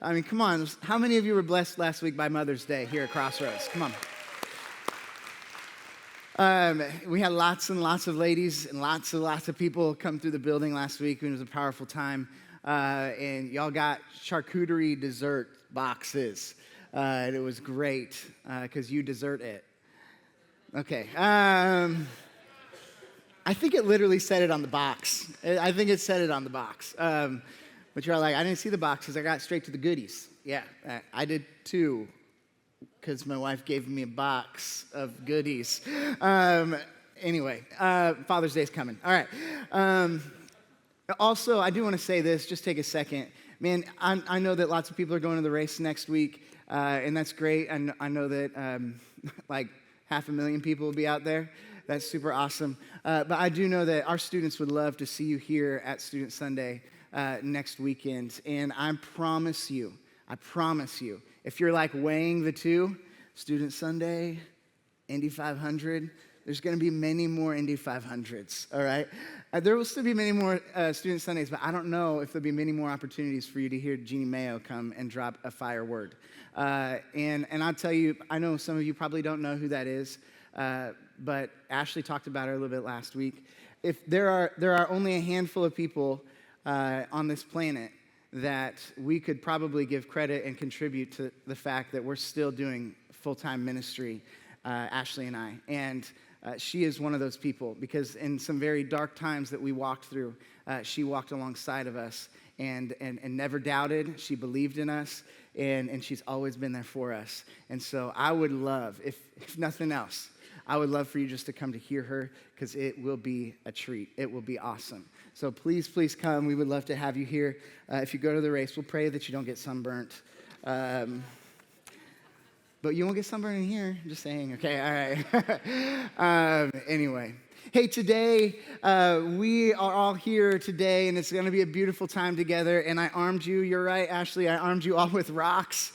I mean, come on. How many of you were blessed last week by Mother's Day here at Crossroads? Come on. We had lots and lots of ladies and lots of people come through the building last week. It was a powerful time. And y'all got charcuterie dessert boxes. And it was great because you dessert it. Okay. I think it literally said it on the box. I think it said it on the box. But you're like, I didn't see the boxes. I got straight to the goodies. Yeah, I did too, because my wife gave me a box of goodies. Anyway, Father's Day is coming. All right. Also, I do want to say this. Just take a second. Man, I know that lots of people are going to the race next week, and that's great. I know that like 500,000 people will be out there. That's super awesome. But I do know that our students would love to see you here at Student Sunday next weekend. And I promise you, if you're like weighing the two, Student Sunday, Indy 500, there's going to be many more Indy 500s, all right? There will still be many more Student Sundays, but I don't know if there'll be many more opportunities for you to hear Jeannie Mayo come and drop a fire word. And I'll tell you, I know some of you probably don't know who that is, but Ashley talked about her a little bit last week. If there are only a handful of people on this planet that we could probably give credit and contribute to the fact that we're still doing full-time ministry, Ashley and I. And she is one of those people, because in some very dark times that we walked through, she walked alongside of us and never doubted. She believed in us, and she's always been there for us. And so I would love, if nothing else, I would love for you just to come to hear her, because it will be a treat. It will be awesome. So please come. We would love to have you here. If you go to the race, we'll pray that you don't get sunburnt. But you won't get sunburned in here. I'm just saying. Okay, all right. Anyway. Hey, today, we are all here today, and it's going to be a beautiful time together, and I armed you. You're right, Ashley. I armed you all with rocks.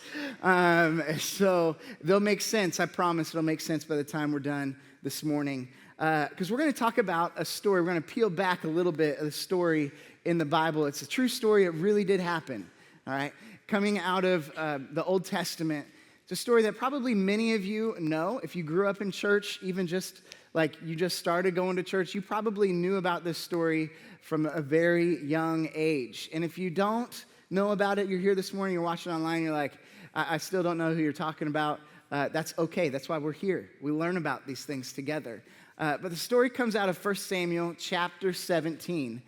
So they'll make sense. I promise it'll make sense by the time we're done this morning. Because we're going to talk about a story. We're going to peel back a little bit of the story in the Bible. It's a true story. It really did happen, all right? Coming out of the Old Testament. It's a story that probably many of you know. If you grew up in church, even just like you just started going to church, you probably knew about this story from a very young age. And if you don't know about it, you're here this morning, you're watching online, you're like, I still don't know who you're talking about. That's okay. That's why we're here. We learn about these things together. But the story comes out of 1 Samuel chapter 17.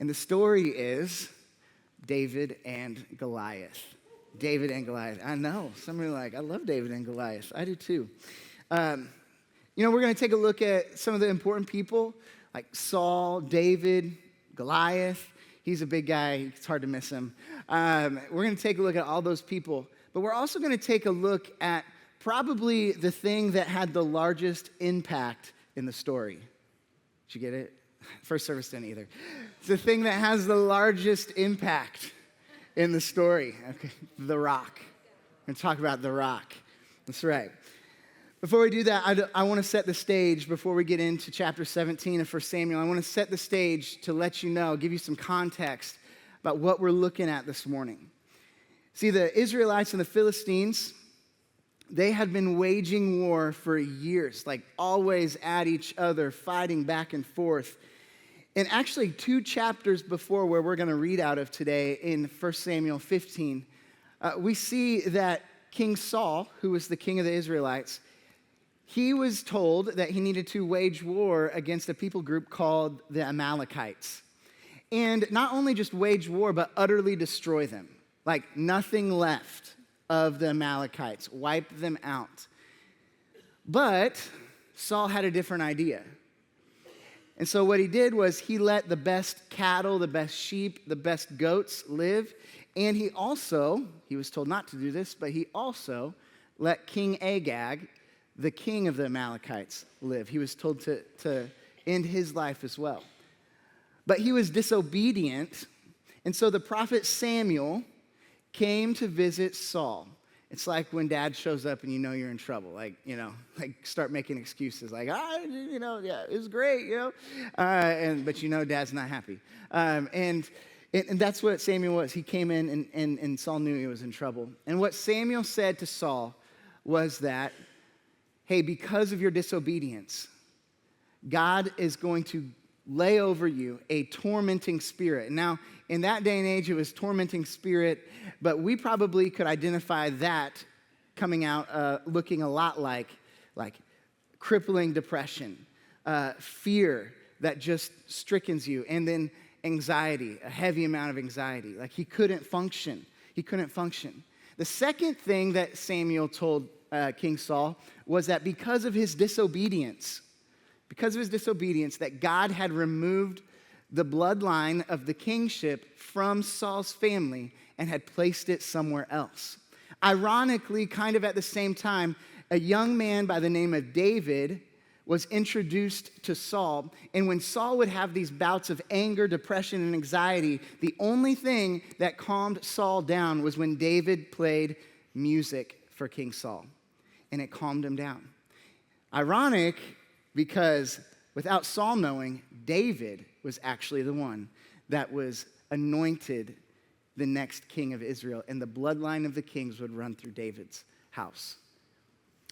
And the story is David and Goliath. David and Goliath. I know. Some are like, I love David and Goliath. I do too. We're going to take a look at some of the important people like Saul, David, Goliath. He's a big guy. It's hard to miss him. We're going to take a look at all those people. But we're also going to take a look at probably the thing that had the largest impact in the story. Did you get it? First service didn't either. It's the thing that has the largest impact in the story. Okay, the rock. We're going to talk about the rock. That's right. Before we do that, I want to set the stage before we get into chapter 17 of 1 Samuel. I want to set the stage to let you know, give you some context about what we're looking at this morning. See, the Israelites and the Philistines, they had been waging war for years, like always at each other, fighting back and forth. And actually, 2 chapters before where we're going to read out of today in 1 Samuel 15, we see that King Saul, who was the king of the Israelites, he was told that he needed to wage war against a people group called the Amalekites. And not only just wage war, but utterly destroy them. Like nothing left of the Amalekites. Wipe them out. But Saul had a different idea. And so what he did was he let the best cattle, the best sheep, the best goats live. And he was told not to do this, but he also let King Agag, the king of the Amalekites, live. He was told to end his life as well. But he was disobedient. And so the prophet Samuel came to visit Saul. It's like when dad shows up and you know you're in trouble. Like start making excuses. Like, yeah, it was great, but dad's not happy. And And that's what Samuel was. He came in and Saul knew he was in trouble. And what Samuel said to Saul was that, hey, because of your disobedience, God is going to lay over you a tormenting spirit. Now, in that day and age, it was tormenting spirit, but we probably could identify that coming out looking a lot like crippling depression, fear that just strickens you, and then anxiety, a heavy amount of anxiety. Like he couldn't function. He couldn't function. The second thing that Samuel told King Saul was that because of his disobedience, that God had removed the bloodline of the kingship from Saul's family and had placed it somewhere else. Ironically, kind of at the same time, a young man by the name of David was introduced to Saul, and when Saul would have these bouts of anger, depression, and anxiety, the only thing that calmed Saul down was when David played music for King Saul, and it calmed him down. Ironic, because without Saul knowing, David was actually the one that was anointed the next king of Israel, and the bloodline of the kings would run through David's house.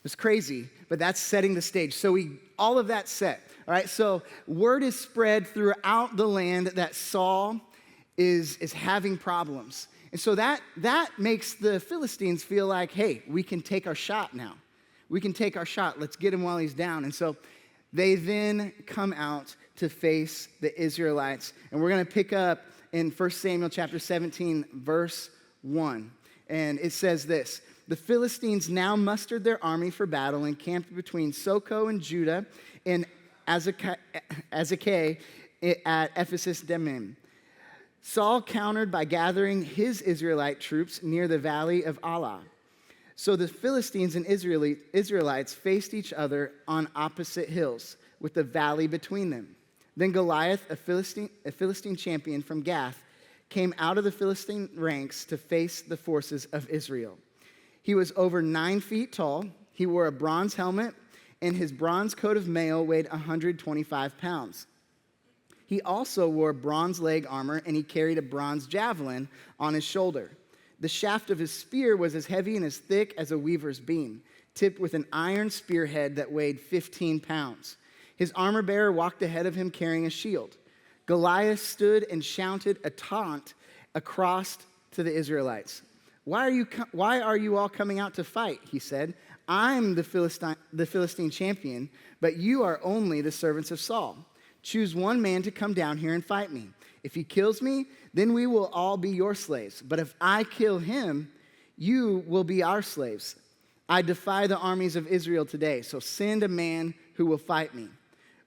It's crazy, but that's setting the stage. So all of that set, all right? So word is spread throughout the land that Saul is having problems. And so that makes the Philistines feel like, hey, we can take our shot now. We can take our shot. Let's get him while he's down. And so they then come out to face the Israelites. And we're going to pick up in 1 Samuel chapter 17, verse 1. And it says this: the Philistines now mustered their army for battle and camped between Soko and Judah and Azekah at Ephesus Demim. Saul countered by gathering his Israelite troops near the valley of Elah. So the Philistines and Israelites faced each other on opposite hills, with the valley between them. Then Goliath, a Philistine champion from Gath, came out of the Philistine ranks to face the forces of Israel. He was over 9 feet tall. He wore a bronze helmet, and his bronze coat of mail weighed 125 pounds. He also wore bronze leg armor, and he carried a bronze javelin on his shoulder. The shaft of his spear was as heavy and as thick as a weaver's beam, tipped with an iron spearhead that weighed 15 pounds. His armor bearer walked ahead of him carrying a shield. Goliath stood and shouted a taunt across to the Israelites. Why are you all coming out to fight? He said. I'm the Philistine champion, but you are only the servants of Saul. Choose one man to come down here and fight me. If he kills me, then we will all be your slaves. But if I kill him, you will be our slaves. I defy the armies of Israel today, so send a man who will fight me.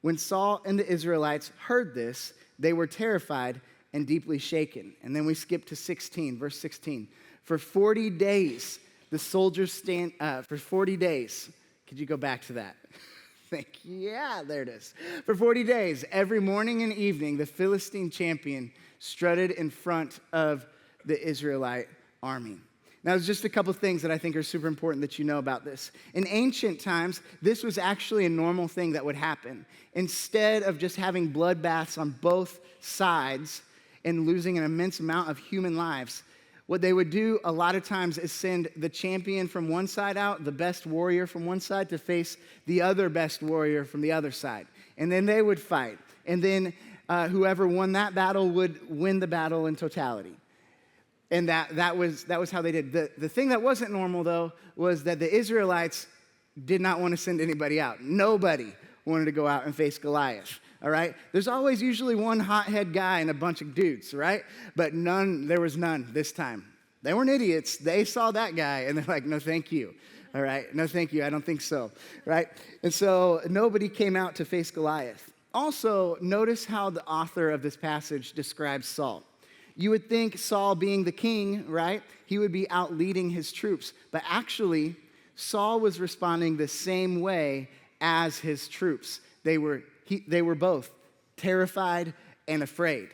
When Saul and the Israelites heard this, they were terrified and deeply shaken. And then we skip to verse 16. For 40 days, the soldiers for 40 days. Could you go back to that? Thank you. Yeah, there it is. For 40 days, every morning and evening, the Philistine champion strutted in front of the Israelite army. Now, there's just a couple things that I think are super important that you know about this. In ancient times, this was actually a normal thing that would happen. Instead of just having bloodbaths on both sides and losing an immense amount of human lives, what they would do a lot of times is send the champion from one side out, the best warrior from one side, to face the other best warrior from the other side. And then they would fight. And then whoever won that battle would win the battle in totality. And that was how they did. The thing that wasn't normal, though, was that the Israelites did not want to send anybody out. Nobody wanted to go out and face Goliath, all right? There's always usually one hothead guy and a bunch of dudes, right? But there was none this time. They weren't idiots. They saw that guy, and they're like, no, thank you, all right? No, thank you. I don't think so, right? And so nobody came out to face Goliath. Also, notice how the author of this passage describes Saul. You would think Saul being the king, right? He would be out leading his troops. But actually, Saul was responding the same way as his troops. They were both terrified and afraid.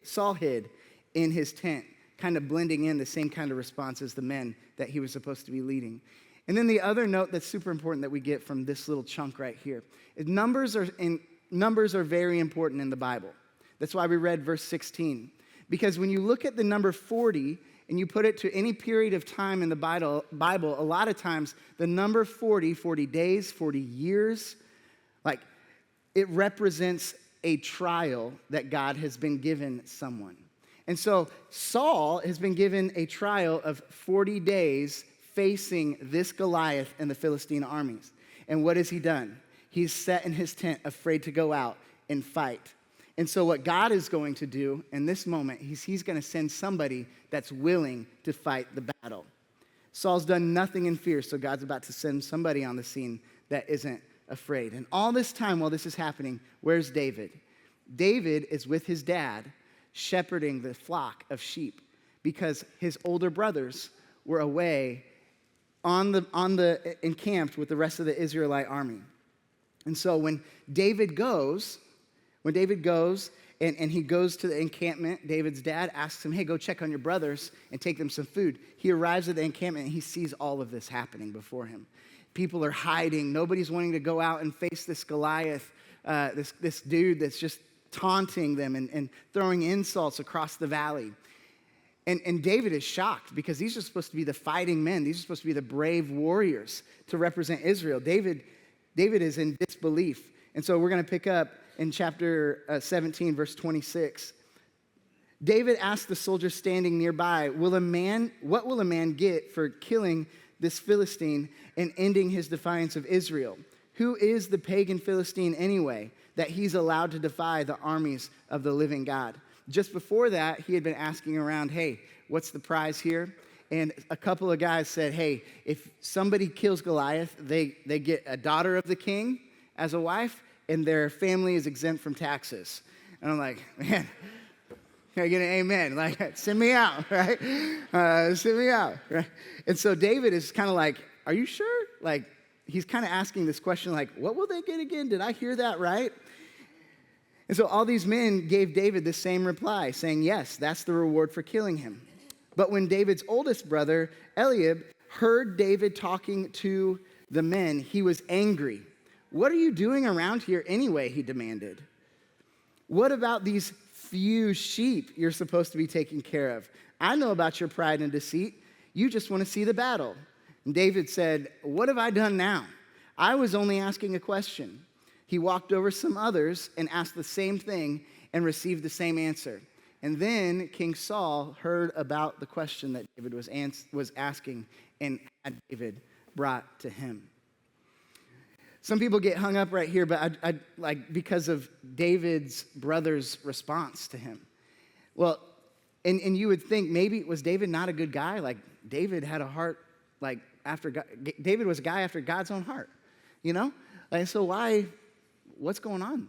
Saul hid in his tent, kind of blending in the same kind of response as the men that he was supposed to be leading. And then the other note that's super important that we get from this little chunk right here is numbers are very important in the Bible. That's why we read verse 16. Because when you look at the number 40 and you put it to any period of time in the Bible, a lot of times the number 40, 40 days, 40 years, like it represents a trial that God has been given someone. And so Saul has been given a trial of 40 days facing this Goliath and the Philistine armies. And what has he done? He's sat in his tent, afraid to go out and fight. And so what God is going to do in this moment, he's going to send somebody that's willing to fight the battle. Saul's done nothing in fear, so God's about to send somebody on the scene that isn't afraid. And all this time while this is happening, where's David? David is with his dad, shepherding the flock of sheep because his older brothers were away encamped with the rest of the Israelite army. And so when David goes and he goes to the encampment, David's dad asks him, hey, go check on your brothers and take them some food. He arrives at the encampment and he sees all of this happening before him. People are hiding. Nobody's wanting to go out and face this Goliath, this dude that's just taunting them and throwing insults across the valley. And David is shocked because these are supposed to be the fighting men. These are supposed to be the brave warriors to represent Israel. David is in disbelief. And so we're going to pick up in chapter 17, verse 26. David asked the soldiers standing nearby, what will a man get for killing this Philistine and ending his defiance of Israel? Who is the pagan Philistine anyway, that he's allowed to defy the armies of the living God? Just before that, he had been asking around, hey, what's the prize here? And a couple of guys said, hey, if somebody kills Goliath, they get a daughter of the king as a wife, and their family is exempt from taxes. And I'm like, man, can I get an amen? Like, send me out, right? Send me out, right? And so David is kind of like, are you sure? Like, he's kind of asking this question like, what will they get again? Did I hear that right? And so all these men gave David the same reply, saying, yes, that's the reward for killing him. But when David's oldest brother, Eliab, heard David talking to the men, he was angry. What are you doing around here anyway, he demanded. What about these few sheep you're supposed to be taking care of? I know about your pride and deceit. You just want to see the battle. And David said, what have I done now? I was only asking a question. He walked over some others and asked the same thing and received the same answer. And then King Saul heard about the question that David was asking and had David brought to him. Some people get hung up right here, but I like because of David's brother's response to him. Well, and you would think maybe was David not a good guy? Like David had a heart like after God. David was a guy after God's own heart, you know? Like so what's going on?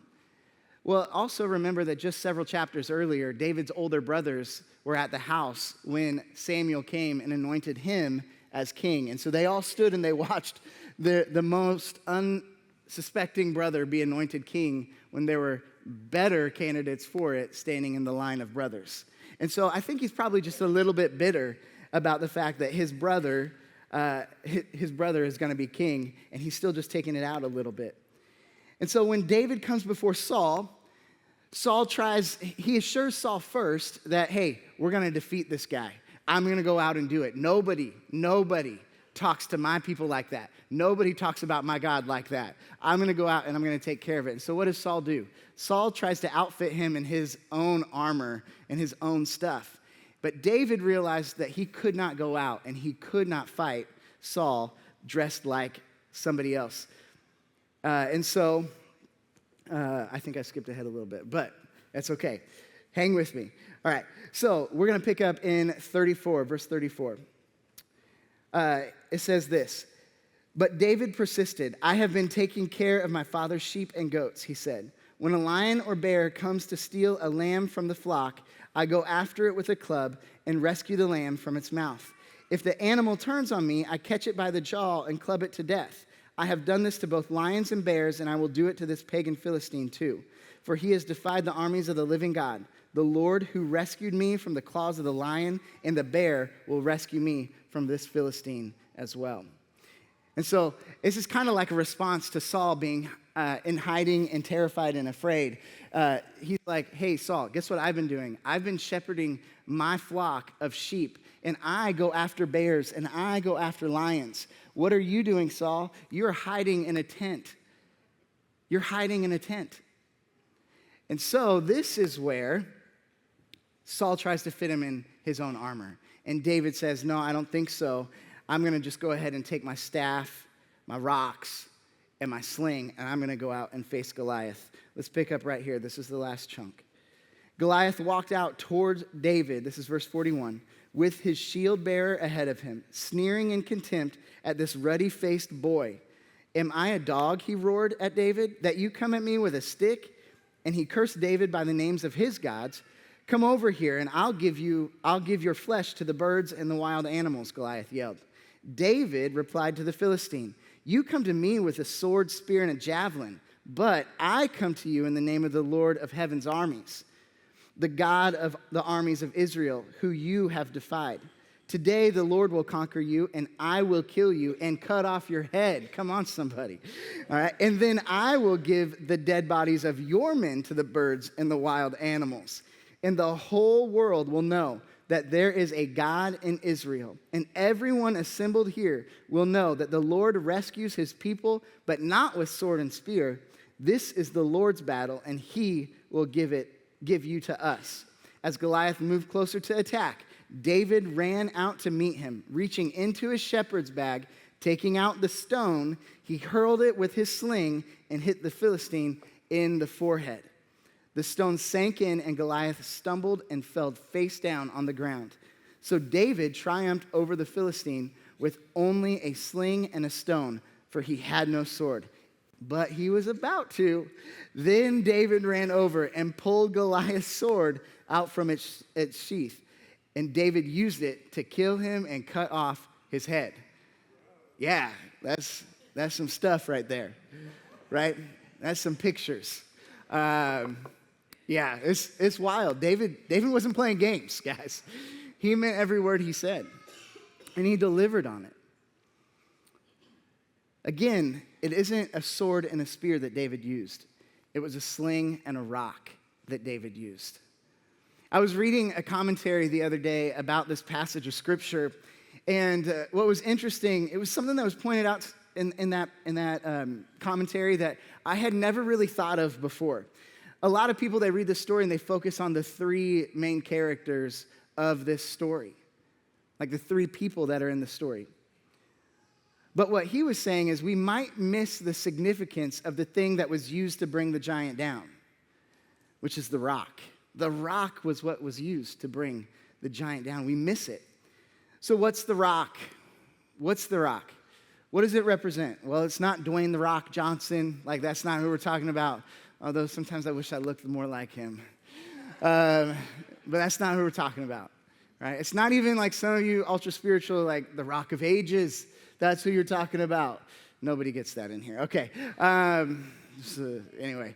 Well, also remember that just several chapters earlier, David's older brothers were at the house when Samuel came and anointed him as king. And so they all stood and they watched the most unsuspecting brother be anointed king when there were better candidates for it standing in the line of brothers. And so I think he's probably just a little bit bitter about the fact that his brother is going to be king, and he's still just taking it out a little bit. And so when David comes before Saul he assures Saul first that, hey, we're going to defeat this guy. I'm going to go out and do it. Nobody talks to my people like that. Nobody talks about my God like that. I'm going to go out and I'm going to take care of it. And so what does Saul do? Saul tries to outfit him in his own armor and his own stuff. But David realized that he could not go out and he could not fight Saul dressed like somebody else. And so I think I skipped ahead a little bit, but that's okay. Hang with me. All right, so we're going to pick up in 34, verse 34. It says this, but David persisted. I have been taking care of my father's sheep and goats, he said. When a lion or bear comes to steal a lamb from the flock, I go after it with a club and rescue the lamb from its mouth. If the animal turns on me, I catch it by the jaw and club it to death. I have done this to both lions and bears, and I will do it to this pagan Philistine too. For he has defied the armies of the living God. The Lord who rescued me from the claws of the lion and the bear will rescue me from this Philistine as well. And so this is kind of like a response to Saul being in hiding and terrified and afraid. He's like, hey, Saul, guess what I've been doing? I've been shepherding my flock of sheep, and I go after bears, and I go after lions. What are you doing, Saul? You're hiding in a tent. You're hiding in a tent. And so this is where Saul tries to fit him in his own armor. And David says, no, I don't think so. I'm going to just go ahead and take my staff, my rocks, and my sling, and I'm going to go out and face Goliath. Let's pick up right here. This is the last chunk. Goliath walked out towards David, this is verse 41, with his shield bearer ahead of him, sneering in contempt at this ruddy-faced boy. Am I a dog, he roared at David, that you come at me with a stick? And he cursed David by the names of his gods. Come over here, and I'll give your flesh to the birds and the wild animals, Goliath yelled. David replied to the Philistine, you come to me with a sword, spear, and a javelin, but I come to you in the name of the Lord of heaven's armies, the God of the armies of Israel, who you have defied. Today the Lord will conquer you, and I will kill you and cut off your head. Come on, somebody. All right. And then I will give the dead bodies of your men to the birds and the wild animals. And the whole world will know that there is a God in Israel. And everyone assembled here will know that the Lord rescues his people, but not with sword and spear. This is the Lord's battle, and he will give you to us. As Goliath moved closer to attack, David ran out to meet him. Reaching into his shepherd's bag, taking out the stone, he hurled it with his sling and hit the Philistine in the forehead. The stone sank in, and Goliath stumbled and fell face down on the ground. So David triumphed over the Philistine with only a sling and a stone, for he had no sword. But he was about to. Then David ran over and pulled Goliath's sword out from its sheath. And David used it to kill him and cut off his head. Yeah, that's some stuff right there, right? That's some pictures. Yeah, it's wild. David wasn't playing games, guys. He meant every word he said, and he delivered on it. Again, it isn't a sword and a spear that David used. It was a sling and a rock that David used. I was reading a commentary the other day about this passage of Scripture, and what was interesting, it was something that was pointed out in that commentary that I had never really thought of before. A lot of people, they read this story and they focus on the three main characters of this story, like the three people that are in the story. But what he was saying is we might miss the significance of the thing that was used to bring the giant down, which is the rock. The rock was what was used to bring the giant down. We miss it. So what's the rock? What's the rock? What does it represent? Well, it's not Dwayne "The Rock" Johnson. Like, that's not who we're talking about. Although sometimes I wish I looked more like him. But that's not who we're talking about, right? It's not even like some of you ultra-spiritual, like the Rock of Ages. That's who you're talking about. Nobody gets that in here. Okay. Anyway,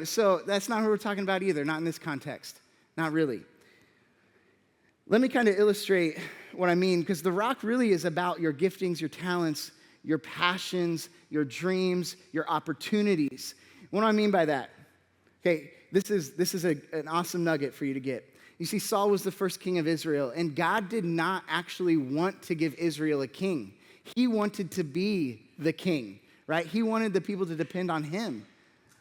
so that's not who we're talking about either, not in this context. Not really. Let me kind of illustrate what I mean, because the rock really is about your giftings, your talents, your passions, your dreams, your opportunities. What do I mean by that? Okay, this is an awesome nugget for you to get. You see, Saul was the first king of Israel, and God did not actually want to give Israel a king. He wanted to be the king, right? He wanted the people to depend on him,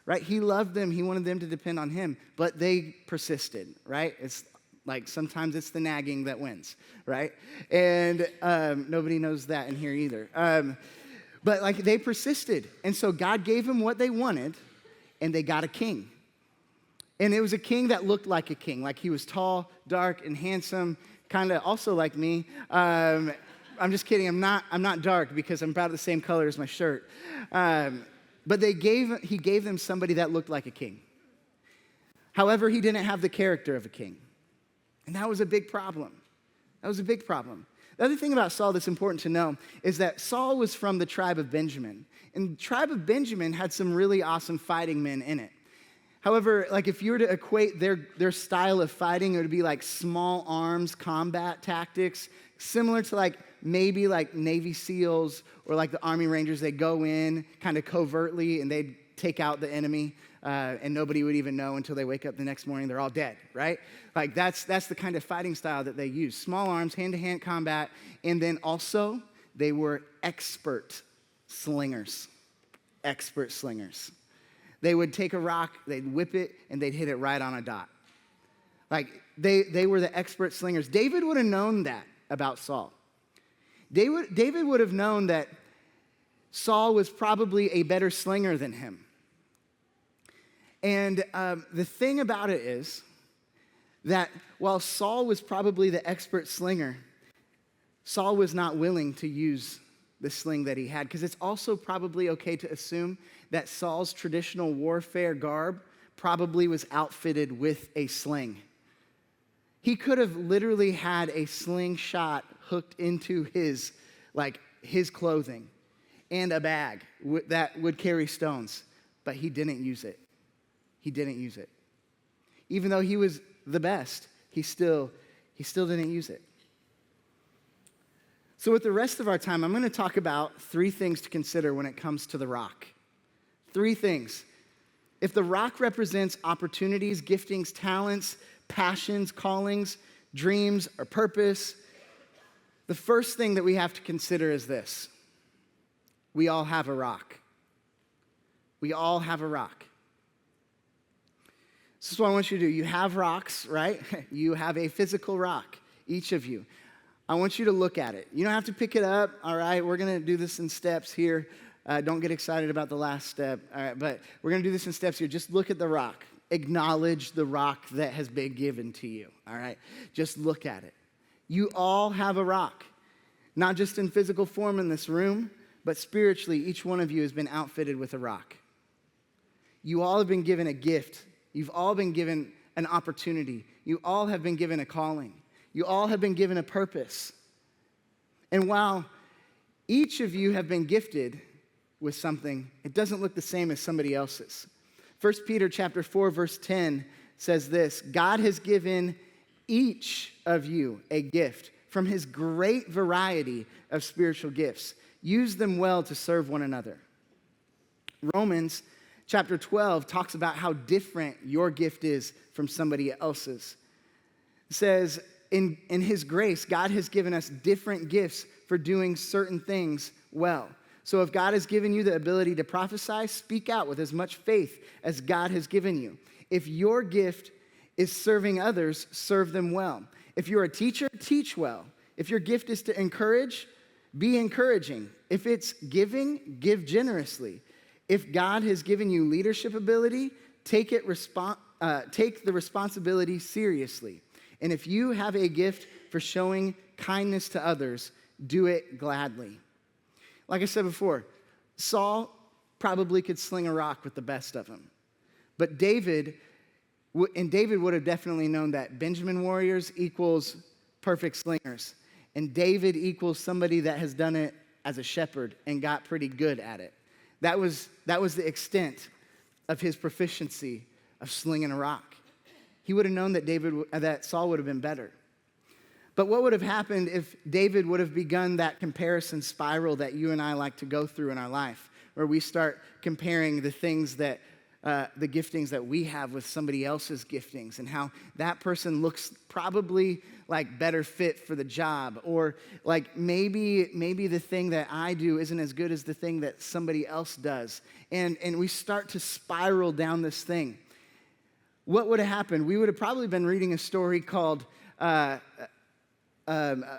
right? He loved them. He wanted them to depend on him, but they persisted, right? It's like sometimes it's the nagging that wins, right? And nobody knows that in here either. But like they persisted, and so God gave them what they wanted, and they got a king. And it was a king that looked like a king, like he was tall, dark, and handsome, kind of also like me. I'm just kidding. I'm not dark because I'm about the same color as my shirt. But he gave them somebody that looked like a king. However, he didn't have the character of a king. And that was a big problem. That was a big problem. The other thing about Saul that's important to know is that Saul was from the tribe of Benjamin. And the tribe of Benjamin had some really awesome fighting men in it. However, like if you were to equate their style of fighting, it would be like small arms combat tactics, similar to like maybe like Navy SEALs or like the Army Rangers, they go in kind of covertly and they'd take out the enemy and nobody would even know until they wake up the next morning, they're all dead, right? Like that's the kind of fighting style that they use. Small arms, hand-to-hand combat, and then also they were expert slingers. Expert slingers. They would take a rock, they'd whip it, and they'd hit it right on a dot. Like, they were the expert slingers. David would have known that about Saul. David would have known that Saul was probably a better slinger than him. And the thing about it is that while Saul was probably the expert slinger, Saul was not willing to use the sling that he had, because it's also probably okay to assume that Saul's traditional warfare garb probably was outfitted with a sling. He could have literally had a slingshot hooked into his clothing and a bag that would carry stones, but he didn't use it. He didn't use it. Even though he was the best, he still didn't use it. So with the rest of our time, I'm going to talk about 3 things to consider when it comes to the rock. 3 things. If the rock represents opportunities, giftings, talents, passions, callings, dreams, or purpose, the first thing that we have to consider is this. We all have a rock. We all have a rock. This is what I want you to do. You have rocks, right? You have a physical rock, each of you. I want you to look at it. You don't have to pick it up, all right? We're going to do this in steps here. Don't get excited about the last step, all right? But we're going to do this in steps here. Just look at the rock. Acknowledge the rock that has been given to you, all right? Just look at it. You all have a rock, not just in physical form in this room, but spiritually, each one of you has been outfitted with a rock. You all have been given a gift. You've all been given an opportunity. You all have been given a calling. You all have been given a purpose. And while each of you have been gifted with something, it doesn't look the same as somebody else's. 1 Peter chapter 4, verse 10 says this: God has given each of you a gift from his great variety of spiritual gifts. Use them well to serve one another. Romans chapter 12 talks about how different your gift is from somebody else's. It says, in his grace, God has given us different gifts for doing certain things well. So if God has given you the ability to prophesy, speak out with as much faith as God has given you. If your gift is serving others, serve them well. If you're a teacher, teach well. If your gift is to encourage, be encouraging. If it's giving, give generously. If God has given you leadership ability, take the responsibility seriously. And if you have a gift for showing kindness to others, do it gladly. Like I said before, Saul probably could sling a rock with the best of them. But David would have definitely known that Benjamin warriors equals perfect slingers. And David equals somebody that has done it as a shepherd and got pretty good at it. That was the extent of his proficiency of slinging a rock. He would have known that Saul would have been better. But what would have happened if David would have begun that comparison spiral that you and I like to go through in our life, where we start comparing the things that, the giftings that we have with somebody else's giftings, and how that person looks probably like better fit for the job, or like maybe the thing that I do isn't as good as the thing that somebody else does. And we start to spiral down this thing. What would have happened? We would have probably been reading a story called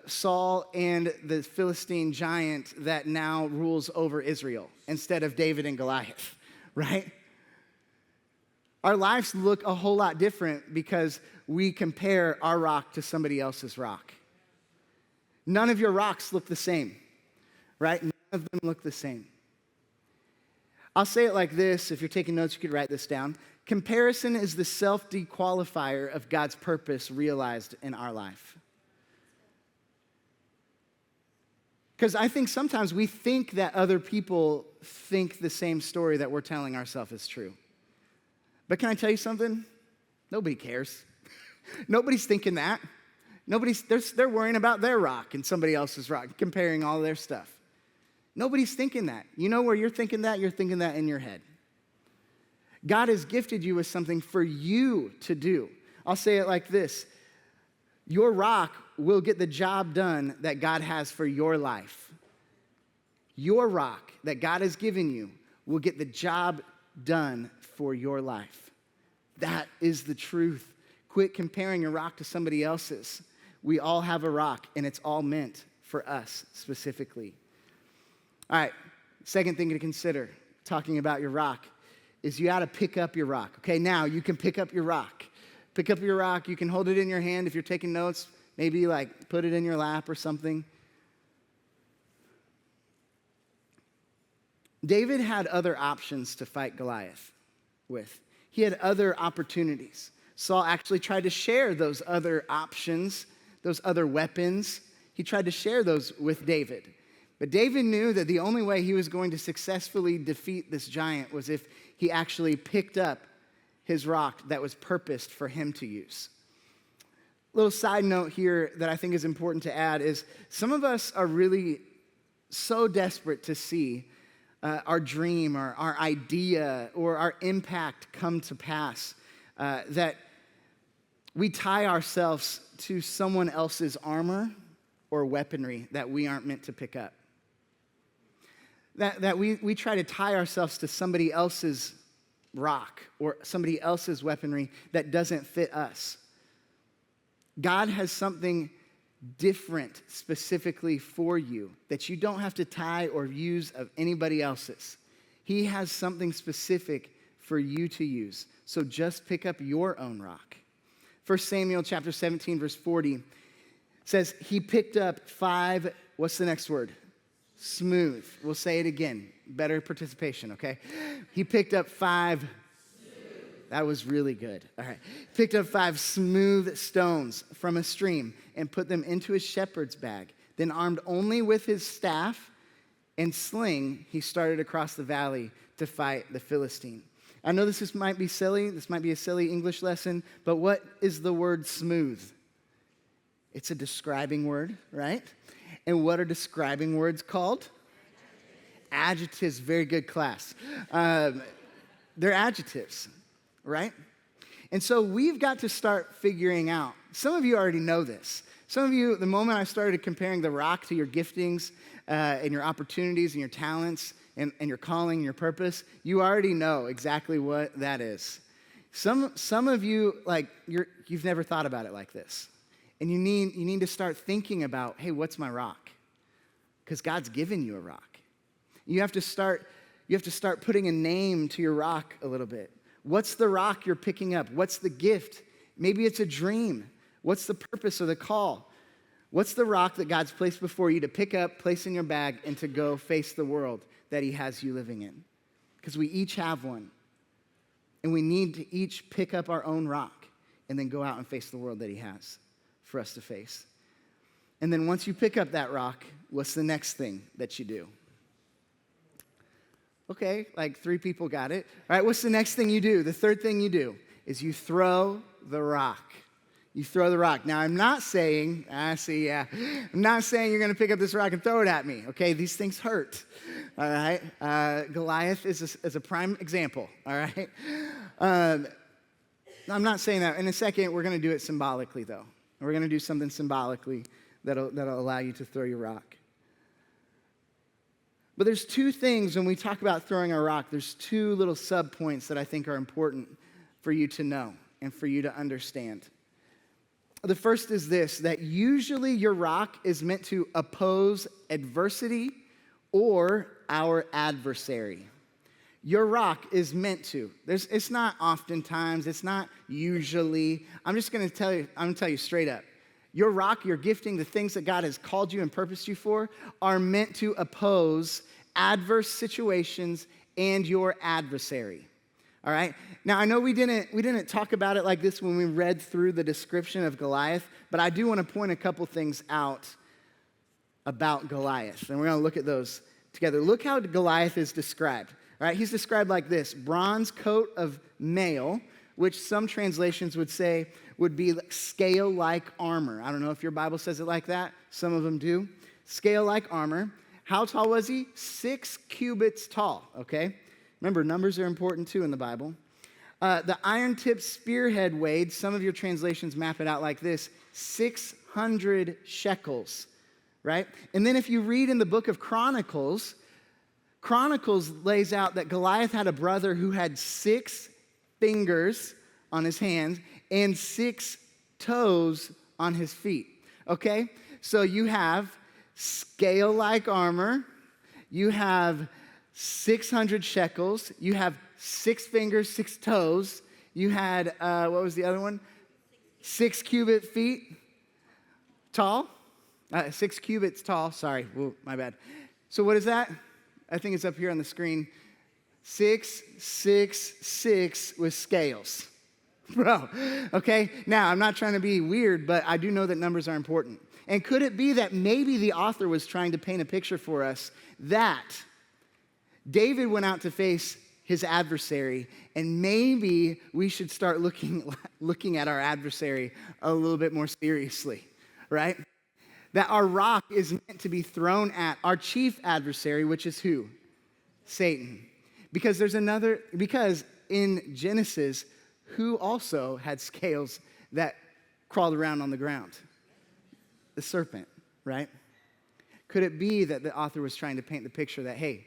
Saul and the Philistine giant that now rules over Israel instead of David and Goliath, right? Our lives look a whole lot different because we compare our rock to somebody else's rock. None of your rocks look the same, right? None of them look the same. I'll say it like this. If you're taking notes, you could write this down. Comparison is the self-dequalifier of God's purpose realized in our life. Because I think sometimes we think that other people think the same story that we're telling ourselves is true. But can I tell you something? Nobody cares. Nobody's thinking that. They're worrying about their rock and somebody else's rock, comparing all their stuff. Nobody's thinking that. You know where you're thinking that? You're thinking that in your head. God has gifted you with something for you to do. I'll say it like this. Your rock will get the job done that God has for your life. Your rock that God has given you will get the job done for your life. That is the truth. Quit comparing your rock to somebody else's. We all have a rock, and it's all meant for us specifically. All right, second thing to consider, talking about your rock, is you got to pick up your rock. Okay, now you can pick up your rock. Pick up your rock. You can hold it in your hand if you're taking notes. Maybe like put it in your lap or something. David had other options to fight Goliath with. He had other opportunities. Saul actually tried to share those other options, those other weapons. He tried to share those with David. But David knew that the only way he was going to successfully defeat this giant was if he actually picked up his rock that was purposed for him to use. Little side note here that I think is important to add is some of us are really so desperate to see our dream or our idea or our impact come to pass that we tie ourselves to someone else's armor or weaponry that we aren't meant to pick up. That we try to tie ourselves to somebody else's rock or somebody else's weaponry that doesn't fit us. God has something different specifically for you that you don't have to tie or use of anybody else's. He has something specific for you to use. So just pick up your own rock. 1 Samuel chapter 17, verse 40 says, he picked up 5, what's the next word? Smooth. We'll say it again. Better participation, okay? He picked up 5. That was really good. All right. Picked up 5 smooth stones from a stream and put them into his shepherd's bag. Then, armed only with his staff and sling, he started across the valley to fight the Philistine. I know this might be silly. This might be a silly English lesson, but what is the word smooth? It's a describing word, right? And what are describing words called? Adjectives. Very good class. They're adjectives, right? And so we've got to start figuring out. Some of you already know this. Some of you, the moment I started comparing the rock to your giftings and your opportunities and your talents and your calling and your purpose, you already know exactly what that is. Some of you, like, you've never thought about it like this. And you need to start thinking about, hey, what's my rock? Because God's given you a rock. You have to start putting a name to your rock a little bit. What's the rock you're picking up? What's the gift? Maybe it's a dream. What's the purpose or the call? What's the rock that God's placed before you to pick up, place in your bag, and to go face the world that he has you living in? Because we each have one. And we need to each pick up our own rock and then go out and face the world that he has for us to face. And then once you pick up that rock, what's the next thing that you do? Okay, like 3 people got it. All right, what's the next thing you do? The third thing you do is you throw the rock. You throw the rock. Now, I'm not saying you're going to pick up this rock and throw it at me. Okay, these things hurt. All right, Goliath is a prime example. All right, I'm not saying that. In a second, we're going to do it symbolically, though. We're going to do something symbolically that'll allow you to throw your rock. But there's 2 things when we talk about throwing a rock, there's 2 little sub-points that I think are important for you to know and for you to understand. The first is this, that usually your rock is meant to oppose adversity or our adversary. Your rock is meant to. It's not oftentimes, it's not usually. I'm going to tell you straight up. Your rock, your gifting, the things that God has called you and purposed you for are meant to oppose adverse situations and your adversary. All right? Now, I know we didn't talk about it like this when we read through the description of Goliath, but I do want to point a couple things out about Goliath, and we're going to look at those together. Look how Goliath is described. All right? He's described like this: bronze coat of mail, which some translations would say would be scale-like armor. I don't know if your Bible says it like that. Some of them do. Scale-like armor. How tall was he? 6 cubits tall, okay? Remember, numbers are important too in the Bible. The iron-tipped spearhead weighed, some of your translations map it out like this, 600 shekels, right? And then if you read in the book of Chronicles lays out that Goliath had a brother who had 6 fingers on his hands and 6 toes on his feet, okay? So you have scale-like armor, you have 600 shekels, you have 6 fingers, 6 toes, you had, what was the other one? 6 cubit feet tall, 6 cubits tall, sorry, whoa, my bad. So what is that? I think it's up here on the screen. 666 with scales. Bro, okay? Now, I'm not trying to be weird, but I do know that numbers are important. And could it be that maybe the author was trying to paint a picture for us that David went out to face his adversary, and maybe we should start looking at our adversary a little bit more seriously, right? That our rock is meant to be thrown at our chief adversary, which is who? Satan. Because in Genesis, who also had scales that crawled around on the ground? The serpent, right? Could it be that the author was trying to paint the picture that, hey,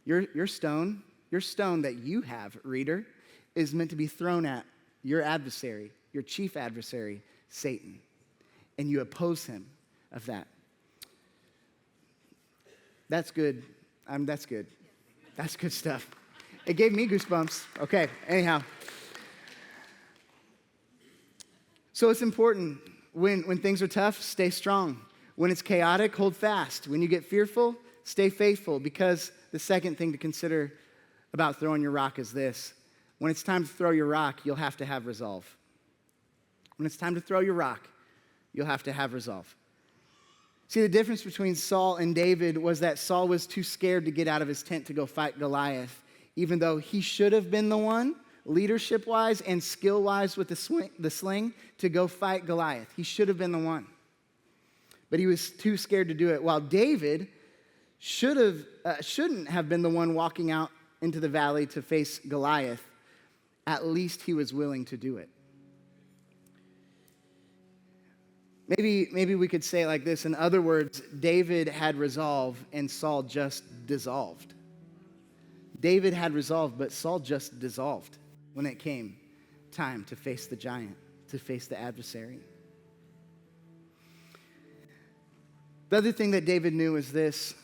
your stone that you have, reader, is meant to be thrown at your adversary, your chief adversary, Satan, and you oppose him of that. That's good. That's good. That's good stuff. It gave me goosebumps. Okay, anyhow. So it's important when things are tough, stay strong. When it's chaotic, hold fast. When you get fearful, stay faithful, because the second thing to consider about throwing your rock is this. When it's time to throw your rock, you'll have to have resolve. When it's time to throw your rock, you'll have to have resolve. See, the difference between Saul and David was that Saul was too scared to get out of his tent to go fight Goliath, even though he should have been the one, leadership-wise and skill-wise with the sling, to go fight Goliath. He should have been the one. But he was too scared to do it, while David shouldn't have been the one walking out into the valley to face Goliath. At least he was willing to do it. Maybe we could say it like this. In other words, David had resolve and Saul just dissolved. David had resolve, but Saul just dissolved when it came time to face the giant, to face the adversary. The other thing that David knew is this,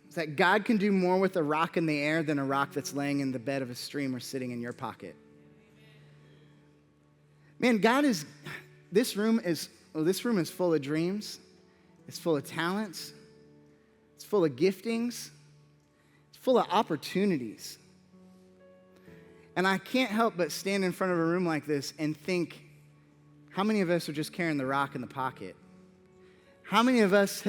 is that God can do more with a rock in the air than a rock that's laying in the bed of a stream or sitting in your pocket. Man, this room is full of dreams. It's full of talents. It's full of giftings. It's full of opportunities. And I can't help but stand in front of a room like this and think, how many of us are just carrying the rock in the pocket? How many of us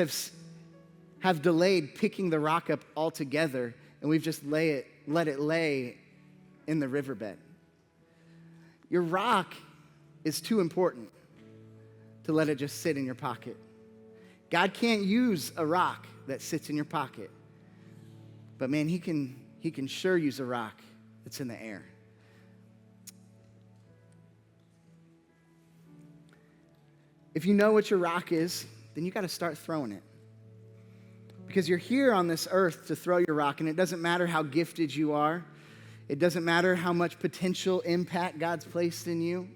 have delayed picking the rock up altogether and we've just let it lay in the riverbed? Your rock is too important to let it just sit in your pocket. God can't use a rock that sits in your pocket. But man, he can sure use a rock that's in the air. If you know what your rock is, then you got to start throwing it. Because you're here on this earth to throw your rock, and it doesn't matter how gifted you are. It doesn't matter how much potential impact God's placed in you.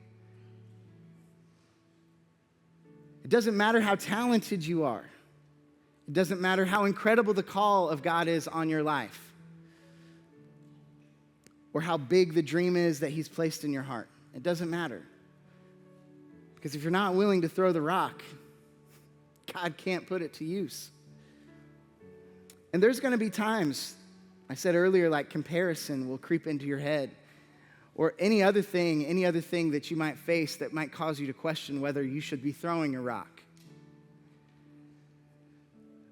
It doesn't matter how talented you are. It doesn't matter how incredible the call of God is on your life, or how big the dream is that He's placed in your heart. It doesn't matter. Because if you're not willing to throw the rock, God can't put it to use. And there's going to be times, I said earlier, like comparison will creep into your head, or any other thing that you might face that might cause you to question whether you should be throwing a rock.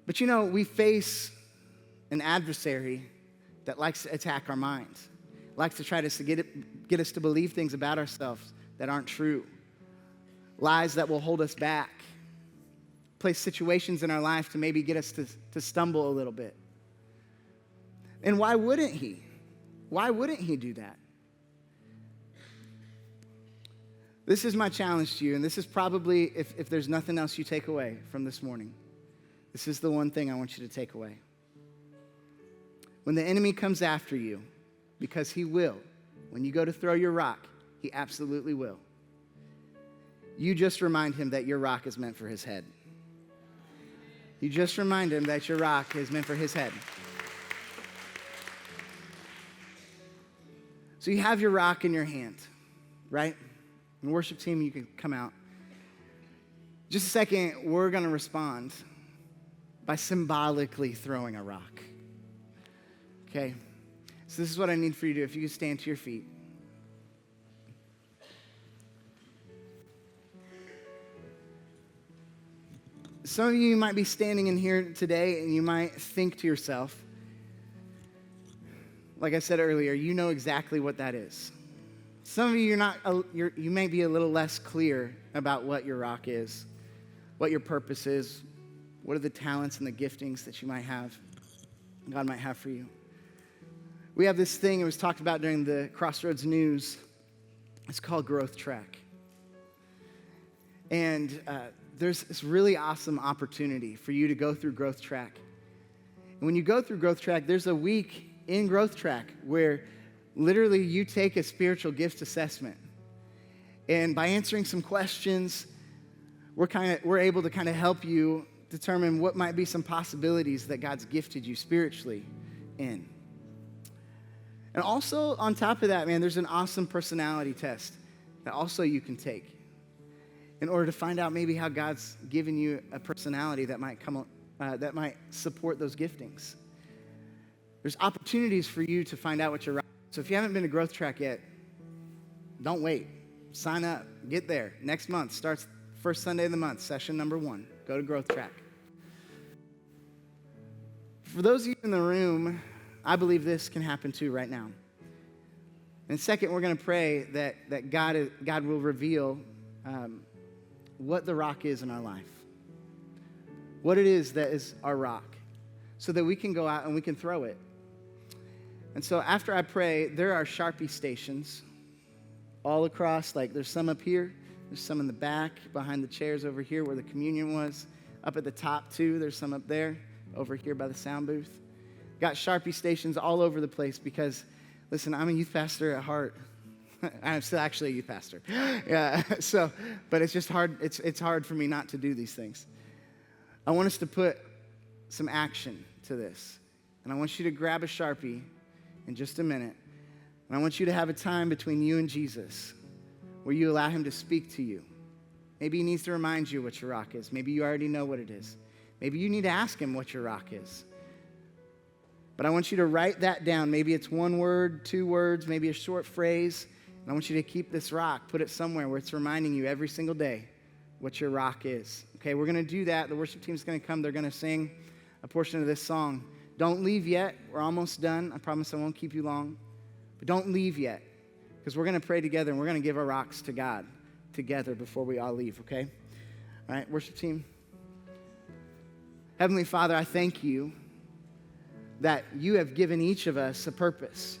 But you know, we face an adversary that likes to attack our minds, likes to try to get us to believe things about ourselves that aren't true, lies that will hold us back, place situations in our life to maybe get us to stumble a little bit. And why wouldn't he? Why wouldn't he do that? This is my challenge to you, and this is probably, if there's nothing else you take away from this morning, this is the one thing I want you to take away. When the enemy comes after you, because he will, when you go to throw your rock, he absolutely will. You just remind him that your rock is meant for his head. You just remind him that your rock is meant for his head. So you have your rock in your hand, right? And worship team, you can come out. Just a second, we're going to respond by symbolically throwing a rock. Okay? So this is what I need for you to do. If you could stand to your feet. Some of you might be standing in here today and you might think to yourself, like I said earlier, you know exactly what that is. Some of you, you may be a little less clear about what your rock is, what your purpose is, what are the talents and the giftings that you might have, God might have for you. We have this thing, it was talked about during the Crossroads News. It's called Growth Track. And there's this really awesome opportunity for you to go through Growth Track. And when you go through Growth Track, there's a week in Growth Track where literally you take a spiritual gifts assessment. And by answering some questions, we're able to kind of help you determine what might be some possibilities that God's gifted you spiritually in. And also on top of that, man, there's an awesome personality test that also you can take in order to find out maybe how God's given you a personality that might that might support those giftings. There's opportunities for you to find out what you're right. So if you haven't been to Growth Track yet, don't wait. Sign up. Get there. Next month starts first Sunday of the month, session number 1. Go to Growth Track. For those of you in the room, I believe this can happen too right now. And second, we're going to pray that God will reveal what the rock is in our life. What it is that is our rock, so that we can go out and we can throw it. And so after I pray, there are Sharpie stations all across. Like there's some up here, there's some in the back, behind the chairs over here where the communion was. Up at the top too, there's some up there, over here by the sound booth. Got Sharpie stations all over the place because, listen, I'm a youth pastor at heart. I'm still actually a youth pastor. Yeah, but it's just hard. It's hard for me not to do these things. I want us to put some action to this. And I want you to grab a Sharpie in just a minute. And I want you to have a time between you and Jesus where you allow him to speak to you. Maybe he needs to remind you what your rock is. Maybe you already know what it is. Maybe you need to ask him what your rock is. But I want you to write that down. Maybe it's 1 word, 2 words, maybe a short phrase. And I want you to keep this rock, put it somewhere where it's reminding you every single day what your rock is. Okay, we're going to do that. The worship team's going to come. They're going to sing a portion of this song. Don't leave yet. We're almost done. I promise I won't keep you long. But don't leave yet, because we're going to pray together and we're going to give our rocks to God together before we all leave, okay? All right, worship team. Heavenly Father, I thank you that you have given each of us a purpose.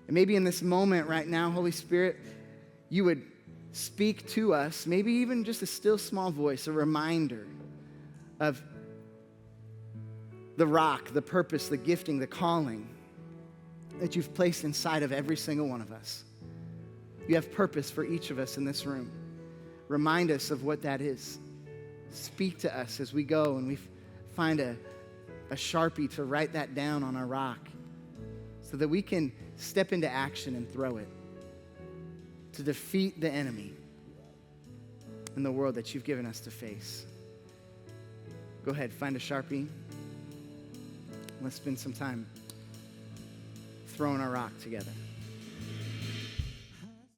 And maybe in this moment right now, Holy Spirit, you would speak to us, maybe even just a still small voice, a reminder of the rock, the purpose, the gifting, the calling that you've placed inside of every single one of us. You have purpose for each of us in this room. Remind us of what that is. Speak to us as we go and we find a Sharpie to write that down on our rock so that we can step into action and throw it to defeat the enemy in the world that you've given us to face. Go ahead, find a Sharpie. Let's spend some time throwing our rock together.